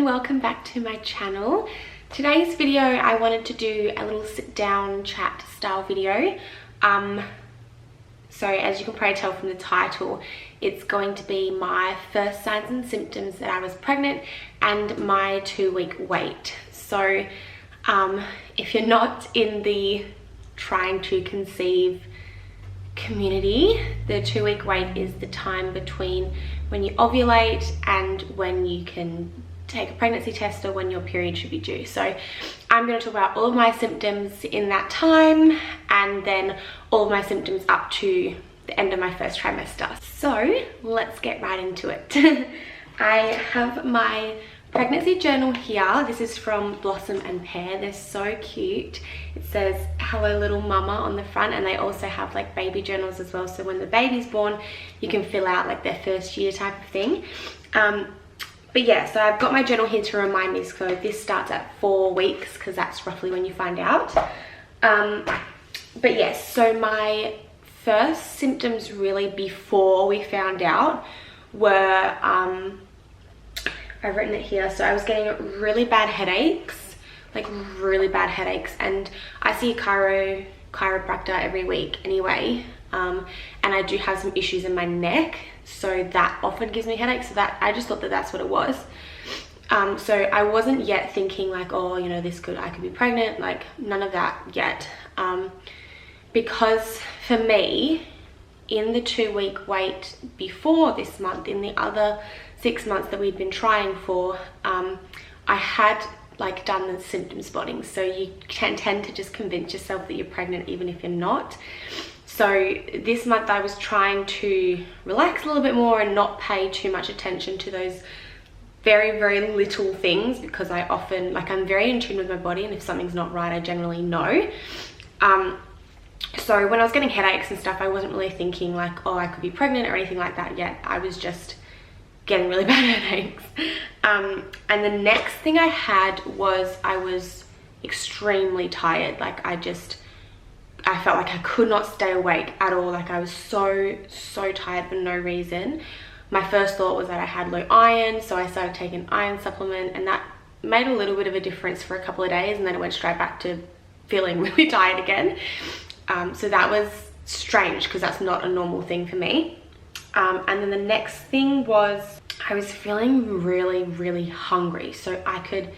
welcome back to my channel. Today's video I wanted to do a little sit down chat style video. So as you can probably tell from the title, it's going to be my first signs and symptoms that I was pregnant and my 2-week wait. So if you're not in the trying to conceive community, the 2-week wait is the time between when you ovulate and when you can take a pregnancy test or when your period should be due. So I'm going to talk about all of my symptoms in that time and then all of my symptoms up to the end of my first trimester. So let's get right into it. I have my pregnancy journal here. This is from Blossom and Pear. They're so cute. It says hello little mama on the front, and they also have like baby journals as well, so when the baby's born you can fill out like their first year type of thing. But yeah, so I've got my journal here to remind me. So this starts at 4 weeks because that's roughly when you find out. But yes, so my first symptoms really before we found out were I've written it here. So I was getting really bad headaches, like really bad headaches, and I see a chiropractor every week anyway, and I do have some issues in my neck, so that often gives me headaches. So that I just thought that that's what it was. So I wasn't yet thinking like, oh, you know, I could be pregnant, like none of that yet, because for me, in the 2-week wait before this month, in the other 6 months that we'd been trying for, I had like done the symptom spotting. So you can tend to just convince yourself that you're pregnant even if you're not. So this month I was trying to relax a little bit more and not pay too much attention to those very, very little things, because I often, like, I'm very in tune with my body, and if something's not right I generally know. So when I was getting headaches and stuff, I wasn't really thinking like, oh, I could be pregnant or anything like that yet. I was just getting really bad headaches. And the next thing I had was I was extremely tired. Like I felt like I could not stay awake at all. Like I was so tired for no reason. My first thought was that I had low iron, so I started taking an iron supplement, and that made a little bit of a difference for a couple of days, and then it went straight back to feeling really tired again. So that was strange because that's not a normal thing for me. And then the next thing was I was feeling really hungry. So I could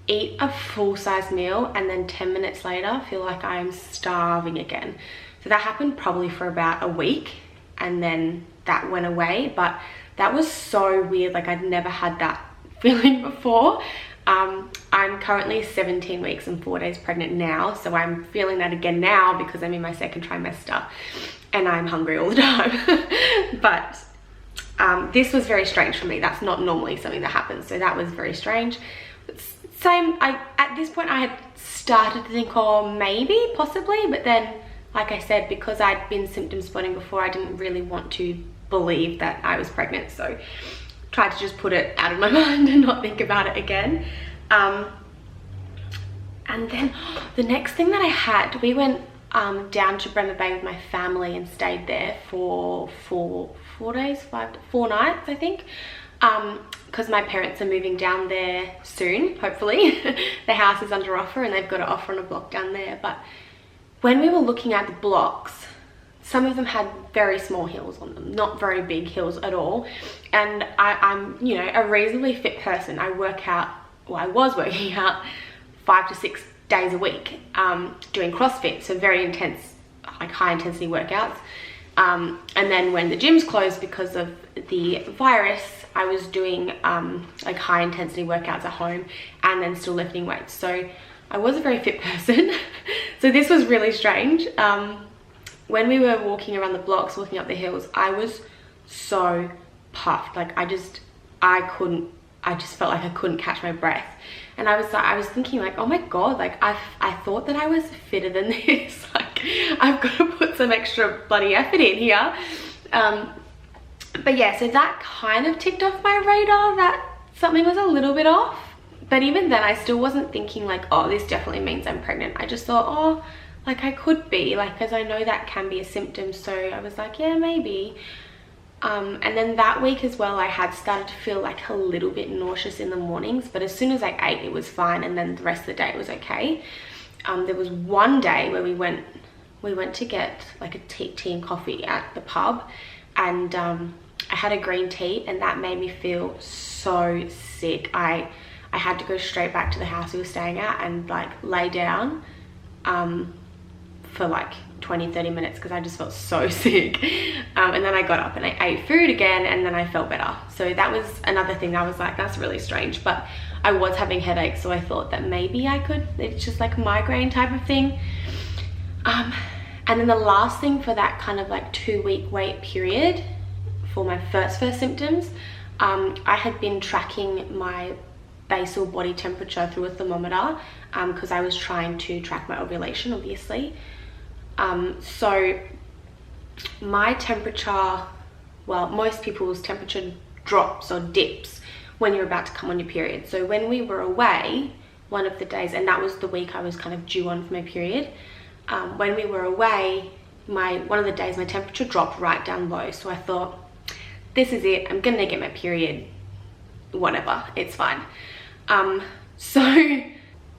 eat a full-size meal and then 10 minutes later feel like I'm starving again. So that happened probably for about a week, and then that went away. But that was so weird. Like I'd never had that feeling before. I'm currently 17 weeks and 4 days pregnant now, so I'm feeling that again now because I'm in my second trimester and I'm hungry all the time. But this was very strange for me. That's not normally something that happens, so that was very strange. At this point I had started to think, oh, maybe, possibly, but then, like I said, because I'd been symptom spotting before, I didn't really want to believe that I was pregnant, so tried to just put it out of my mind and not think about it again. And then the next thing that I had, we went down to Bremer Bay with my family and stayed there for 4 nights, I think, because my parents are moving down there soon, hopefully. The house is under offer and they've got an offer on a block down there. But when we were looking at the blocks, some of them had very small hills on them, not very big hills at all. And I'm, you know, a reasonably fit person. I was working out 5 to 6 days a week, doing CrossFit, so very intense, like high intensity workouts. And then when the gyms closed because of the virus, I was doing like high intensity workouts at home and then still lifting weights. So I was a very fit person. So this was really strange. When we were walking around the blocks, walking up the hills, I was so puffed. Like I just felt like I couldn't catch my breath. And I was thinking like, oh my God, like I thought that I was fitter than this. Like I've got to put some extra bloody effort in here. But yeah, so that kind of ticked off my radar that something was a little bit off. But even then I still wasn't thinking like, oh, this definitely means I'm pregnant. I just thought, oh, like I could be, like, because I know that can be a symptom. So I was like, yeah, maybe. And then that week as well, I had started to feel like a little bit nauseous in the mornings, but as soon as I ate, it was fine, and then the rest of the day it was okay. There was one day where we went to get like a tea and coffee at the pub, and I had a green tea, and that made me feel so sick. I had to go straight back to the house we were staying at and like lay down for like 20-30 minutes because I just felt so sick. And then I got up and I ate food again, and then I felt better. So that was another thing I was like, that's really strange. But I was having headaches, so I thought that maybe it's just like a migraine type of thing. And then the last thing for that kind of like 2-week wait period for my first symptoms, I had been tracking my basal body temperature through a thermometer because I was trying to track my ovulation, obviously. So my temperature, well, most people's temperature drops or dips when you're about to come on your period. So when we were away, one of the days, and that was the week I was kind of due on for my period, when we were away, one of the days my temperature dropped right down low. So I thought, this is it, I'm gonna get my period, whatever, it's fine. So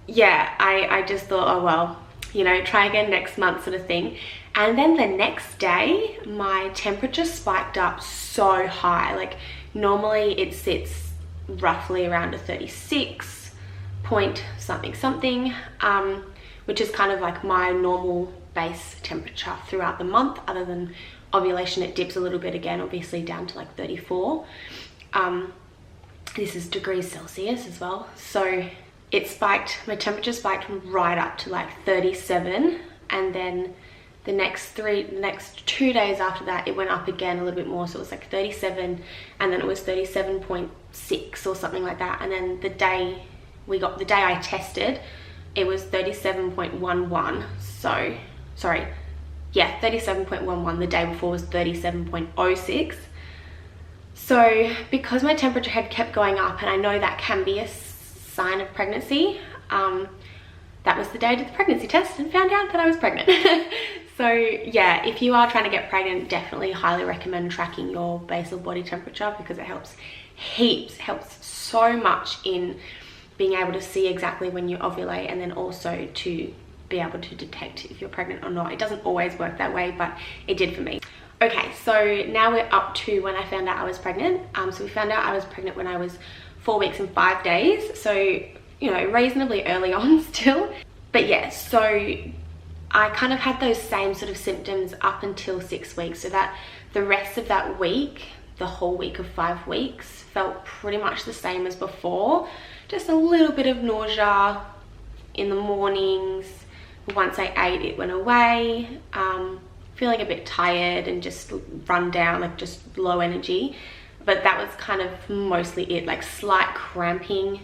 yeah, I just thought, oh well, you know, try again next month sort of thing. And then the next day, my temperature spiked up so high. Like normally it sits roughly around a 36 point something, which is kind of like my normal base temperature throughout the month. Other than ovulation, it dips a little bit again, obviously down to like 34. This is degrees Celsius as well. So it spiked, my temperature spiked right up to like 37, and then the next 2 days after that it went up again a little bit more, so it was like 37, and then it was 37.6 or something like that. And then the day I tested, it was 37.11. So sorry, yeah, 37.11. The day before was 37.06. So because my temperature had kept going up, and I know that can be a sign of pregnancy, that was the day I did the pregnancy test and found out that I was pregnant. So yeah, if you are trying to get pregnant, definitely highly recommend tracking your basal body temperature, because it helps heaps, helps so much in being able to see exactly when you ovulate, and then also to be able to detect if you're pregnant or not. It doesn't always work that way, but it did for me. Okay, so now we're up to when I found out I was pregnant. So we found out I was pregnant when I was 4 weeks and 5 days. So, you know, reasonably early on still. But yeah, so I kind of had those same sort of symptoms up until 6 weeks. So that the rest of that week, the whole week of 5 weeks, felt pretty much the same as before. Just a little bit of nausea in the mornings. Once I ate, it went away. Feeling a bit tired and just run down, like just low energy. But that was kind of mostly it, like slight cramping,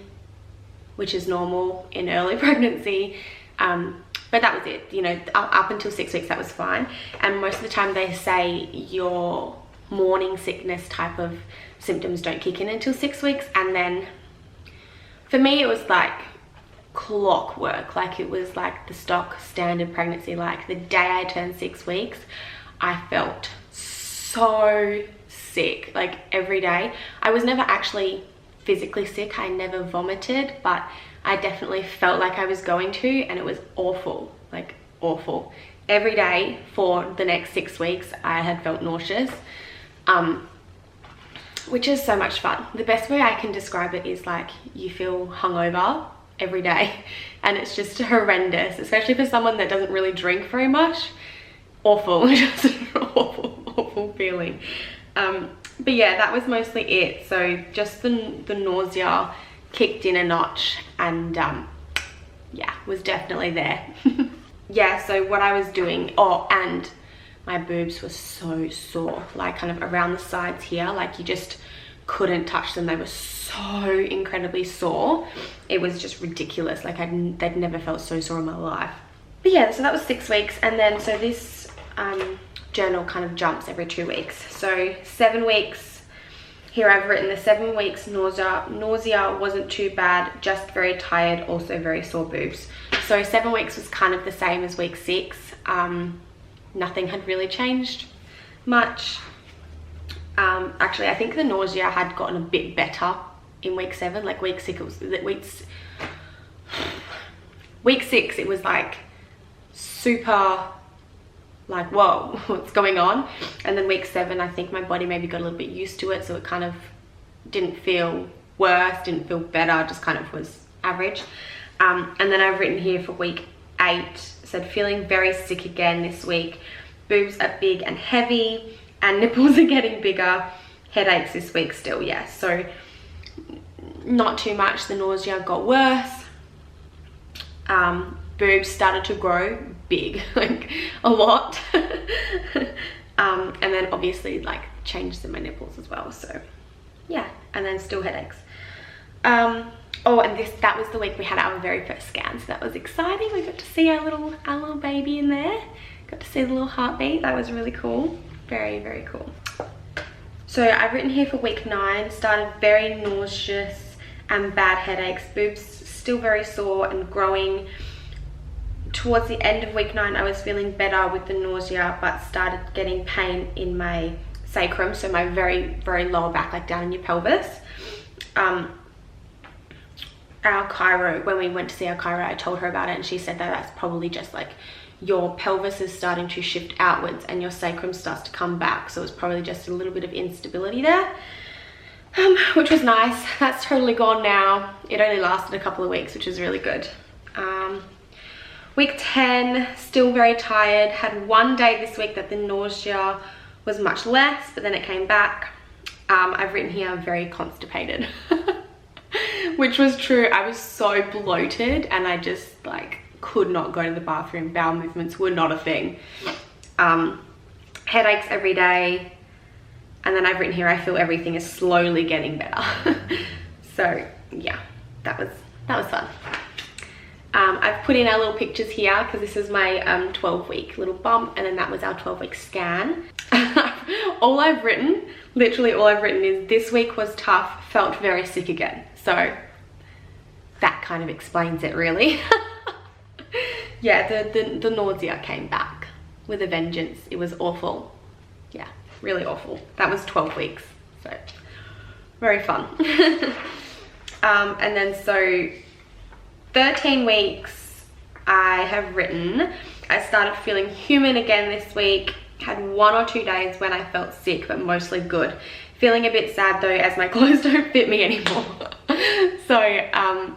which is normal in early pregnancy. But that was it, you know, up until 6 weeks, that was fine. And most of the time they say your morning sickness type of symptoms don't kick in until 6 weeks. And then for me, it was like clockwork. Like it was like the stock standard pregnancy. Like the day I turned 6 weeks, I felt so sick, like every day. I was never actually physically sick. I never vomited, but I definitely felt like I was going to, and it was awful, like awful. Every day for the next 6 weeks, I had felt nauseous, which is so much fun. The best way I can describe it is like you feel hungover every day, and it's just horrendous, especially for someone that doesn't really drink very much. Awful, just an awful feeling. But yeah, that was mostly it. So just the nausea kicked in a notch, and yeah, was definitely there. Yeah, so what I was doing, and my boobs were so sore, like kind of around the sides here, like you just couldn't touch them. They were so incredibly sore. It was just ridiculous. Like they'd never felt so sore in my life. But yeah, so that was 6 weeks. And then so this journal kind of jumps every 2 weeks. So 7 weeks, here I've written the 7 weeks nausea wasn't too bad, just very tired, also very sore boobs. So 7 weeks was kind of the same as week 6. Nothing had really changed much. Actually, I think the nausea had gotten a bit better in week 7. Like week 6, it was like super like, whoa, what's going on? And then week 7, I think my body maybe got a little bit used to it, so it kind of didn't feel worse, didn't feel better, just kind of was average. And then I've written here for week 8, said feeling very sick again this week. Boobs are big and heavy, and nipples are getting bigger. Headaches this week still, yes. So not too much. The nausea got worse. Boobs started to grow big, like a lot. And then obviously like changes in my nipples as well. So yeah, and then still headaches. Oh, and that was the week we had our very first scan, so that was exciting. We got to see our little baby in there. Got to see the little heartbeat. That was really cool. Very, very cool. So I've written here for week 9, started very nauseous and bad headaches. Boobs still very sore and growing. Towards the end of week 9, I was feeling better with the nausea, but started getting pain in my sacrum, so my very, very lower back, like down in your pelvis. Our chiro, when we went to see our chiro, I told her about it, and she said that that's probably just like your pelvis is starting to shift outwards and your sacrum starts to come back, so it's probably just a little bit of instability there, which was nice. That's totally gone now. It only lasted a couple of weeks, which is really good. Week 10, still very tired. Had one day this week that the nausea was much less, but then it came back. I've written here very constipated, which was true. I was so bloated and I just like could not go to the bathroom. Bowel movements were not a thing. Headaches every day. And then I've written here, I feel everything is slowly getting better. So yeah, that was fun. I've put in our little pictures here because this is my 12-week little bump, and then that was our 12-week scan. Literally all I've written is this week was tough, felt very sick again. So that kind of explains it really. Yeah, the nausea came back with a vengeance. It was awful. Yeah, really awful. That was 12 weeks, so very fun. And then so 13 weeks I have written, I started feeling human again this week. Had 1 or 2 days when I felt sick, but mostly good. Feeling a bit sad though, as my clothes don't fit me anymore. So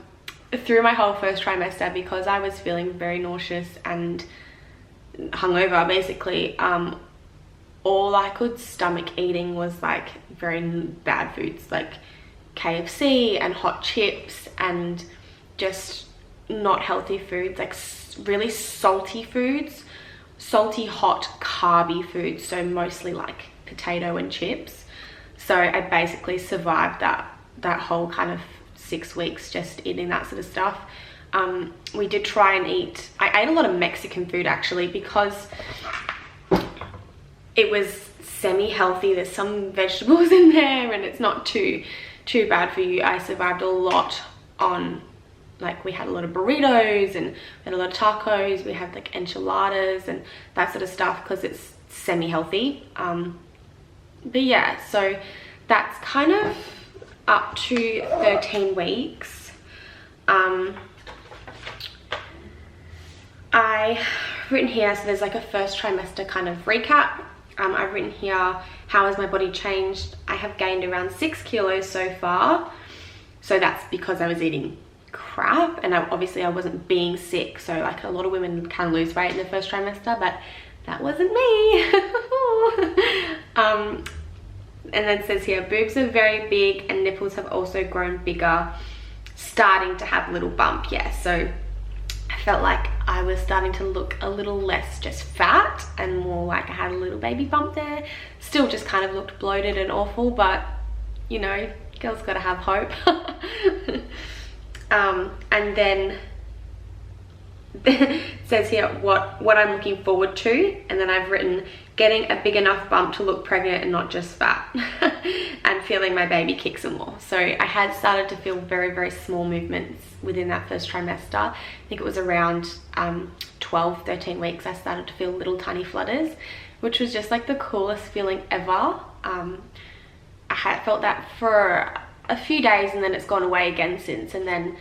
through my whole first trimester, because I was feeling very nauseous and hungover basically, all I could stomach eating was like very bad foods like KFC and hot chips and just not healthy foods, like really salty foods, salty, hot, carby foods, so mostly like potato and chips. So I basically survived that whole kind of 6 weeks just eating that sort of stuff. We did try and eat, I ate a lot of Mexican food actually because it was semi-healthy. There's some vegetables in there and it's not too bad for you. I survived a lot on, like, we had a lot of burritos and we had a lot of tacos. We had like enchiladas and that sort of stuff because it's semi-healthy. But yeah, so that's kind of up to 13 weeks. I've written here, so there's like a first trimester kind of recap. I've written here, how has my body changed? I have gained around 6 kilos so far. So that's because I was eating crap and obviously I wasn't being sick. So like a lot of women can lose weight in the first trimester, but that wasn't me. And then it says here, boobs are very big and nipples have also grown bigger, starting to have a little bump. Yeah, so I felt like I was starting to look a little less just fat and more like I had a little baby bump there. Still just kind of looked bloated and awful, but you know, girls gotta have hope. And then it says here what I'm looking forward to, and then I've written getting a big enough bump to look pregnant and not just fat, and feeling my baby kick some more. So I had started to feel very, very small movements within that first trimester. I think it was around 12-13 weeks I started to feel little tiny flutters, which was just like the coolest feeling ever. I had felt that for a few days, and then it's gone away again since, and then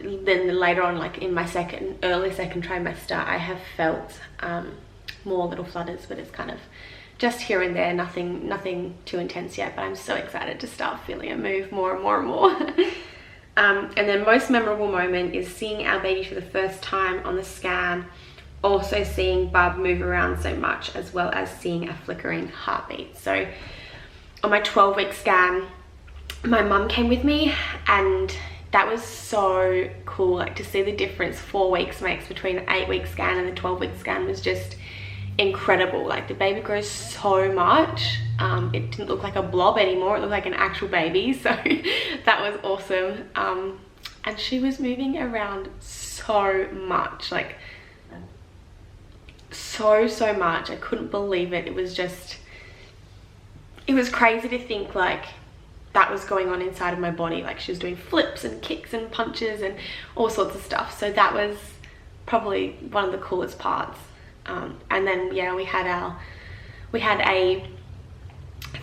later on, like in my early second trimester, I have felt more little flutters, but it's kind of just here and there, nothing too intense yet, but I'm so excited to start feeling it move more and more and more. And then most memorable moment is seeing our baby for the first time on the scan, also seeing Bub move around so much, as well as seeing a flickering heartbeat. So on my 12-week scan, my mum came with me, and that was so cool, like to see the difference 4 weeks makes between the 8-week scan and the 12-week scan was just incredible. Like the baby grows so much. It didn't look like a blob anymore, it looked like an actual baby, so that was awesome. And she was moving around so much, like so much. I couldn't believe it. It was crazy to think like that was going on inside of my body. Like she was doing flips and kicks and punches and all sorts of stuff. So that was probably one of the coolest parts. And then yeah, we had a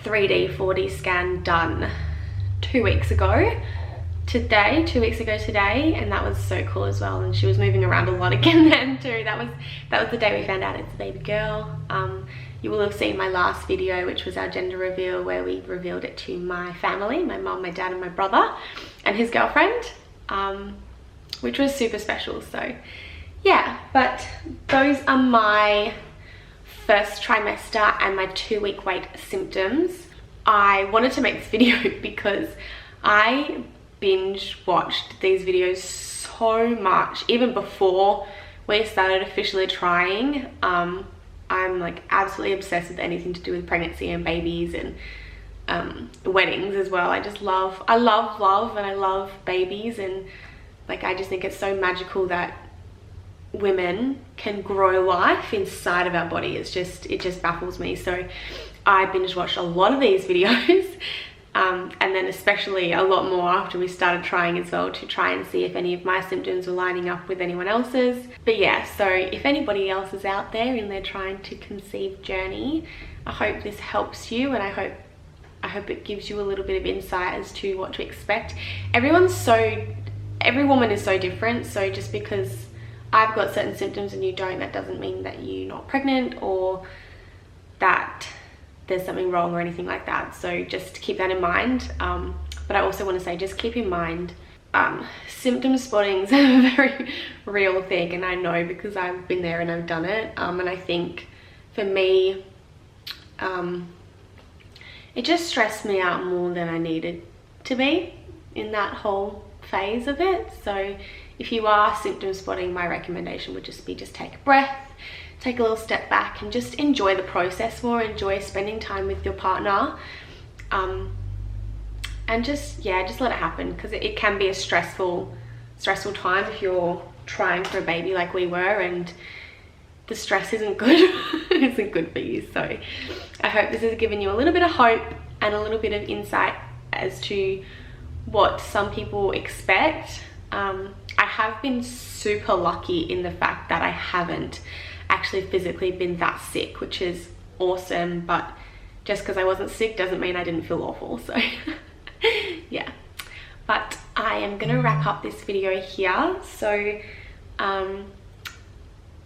3D 4D scan done 2 weeks ago today, and that was so cool as well. And she was moving around a lot again then too. That was the day we found out it's a baby girl. You will have seen my last video, which was our gender reveal, where we revealed it to my family, my mum, my dad and my brother and his girlfriend, which was super special. So yeah, but those are my first trimester and my 2-week wait symptoms. I wanted to make this video because I binge watched these videos so much, even before we started officially trying. I'm like absolutely obsessed with anything to do with pregnancy and babies and weddings as well. I love and I love babies, and like I just think it's so magical that women can grow life inside of our body. It just baffles me. So I binge watched a lot of these videos, and then especially a lot more after we started trying as well, to try and see if any of my symptoms were lining up with anyone else's. But yeah, so if anybody else is out there in their trying to conceive journey, I hope this helps you, and I hope it gives you a little bit of insight as to what to expect. Every woman is so different, so just because I've got certain symptoms and you don't, that doesn't mean that you're not pregnant or that there's something wrong or anything like that. So just keep that in mind. But I also want to say, just keep in mind, symptom spotting is a very real thing, and I know because I've been there and I've done it. And I think for me, it just stressed me out more than I needed to be in that whole phase of it. So if you are symptom spotting, my recommendation would just be, just take a breath, take a little step back and just enjoy the process more, enjoy spending time with your partner, and just let it happen, because it can be a stressful time if you're trying for a baby like we were, and the stress isn't good. It isn't good for you. So I hope this has given you a little bit of hope and a little bit of insight as to what some people expect. I have been super lucky in the fact that I haven't actually physically been that sick, which is awesome, but just because I wasn't sick doesn't mean I didn't feel awful. So yeah, but I am gonna wrap up this video here. So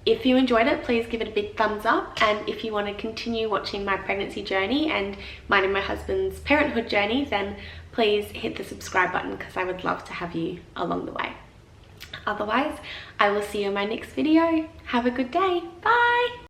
if you enjoyed it, please give it a big thumbs up, and if you want to continue watching my pregnancy journey and mine and my husband's parenthood journey, then please hit the subscribe button, because I would love to have you along the way. Otherwise, I will see you in my next video. Have a good day. Bye.